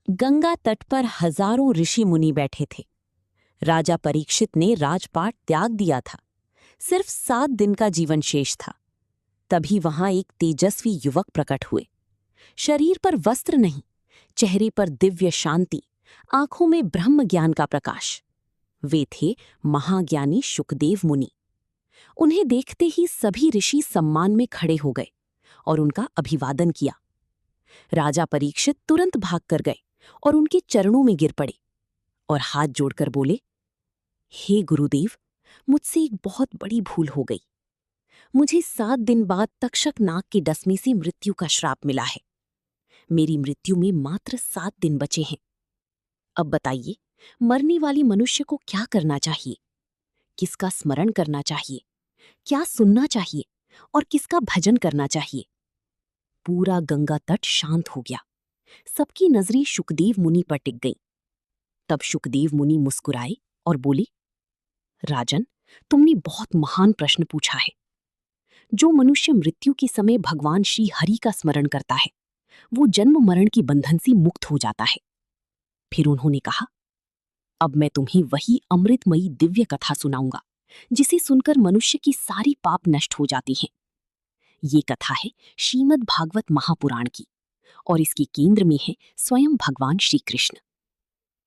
गंगा तट पर हजारों ऋषि मुनि बैठे थे। राजा परीक्षित ने राजपाट त्याग दिया था। सिर्फ 7 दिन का जीवन शेष था। तभी वहां एक तेजस्वी युवक प्रकट हुए। शरीर पर वस्त्र नहीं, चेहरे पर दिव्य शांति, आंखों में ब्रह्म ज्ञान का प्रकाश। वे थे महाज्ञानी शुकदेव मुनि। उन्हें देखते ही सभी ऋषि सम्मान में खड़े हो गए और उनका अभिवादन किया। राजा परीक्षित तुरंत भाग कर गए और उनके चरणों में गिर पड़े और हाथ जोड़कर बोले, हे गुरुदेव, मुझसे एक बहुत बड़ी भूल हो गई। मुझे 7 दिन बाद तक्षक नाग की डसने से मृत्यु का श्राप मिला है। मेरी मृत्यु में मात्र 7 दिन बचे हैं। अब बताइए, मरने वाली मनुष्य को क्या करना चाहिए? किसका स्मरण करना चाहिए? क्या सुनना चाहिए और किसका भजन करना चाहिए? पूरा गंगा तट शांत हो गया। सबकी नजरें शुकदेव मुनि पर टिक गईं। तब शुकदेव मुनि मुस्कुराए और बोले, राजन, तुमने बहुत महान प्रश्न पूछा है। जो मनुष्य मृत्यु के समय भगवान श्री हरि का स्मरण करता है, वो जन्म मरण की बंधन से मुक्त हो जाता है। फिर उन्होंने कहा, अब मैं तुम्हें वही अमृतमयी दिव्य कथा सुनाऊंगा जिसे सुनकर मनुष्य की सारी पाप नष्ट हो जाती हैं। ये कथा है श्रीमद् भागवत महापुराण की और इसके केंद्र में है स्वयं भगवान श्री कृष्ण।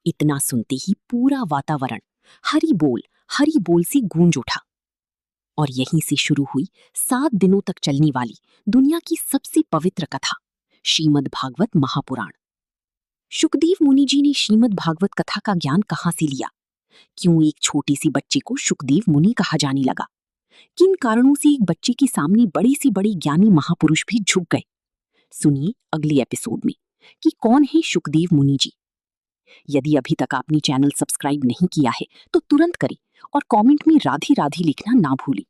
इतना सुनते ही पूरा वातावरण हरि बोल से गूंज उठा और यहीं से शुरू हुई 7 दिनों तक चलने वाली दुनिया की सबसे पवित्र कथा, श्रीमद् भागवत महापुराण। शुकदेव मुनि जी ने श्रीमद् भागवत कथा का ज्ञान कहाँ से लिया? क्यों एक छोटी सी बच्चे को शुकदेव मुनि कहा जाने लगा? किन कारणों से एक बच्चे के सामने बड़े से बड़े ज्ञानी महापुरुष भी झुक गए? सुनिए अगले एपिसोड में कि कौन है शुकदेव मुनि जी। यदि अभी तक आपने चैनल सब्सक्राइब नहीं किया है तो तुरंत करें और कमेंट में राधे राधे लिखना ना भूलें।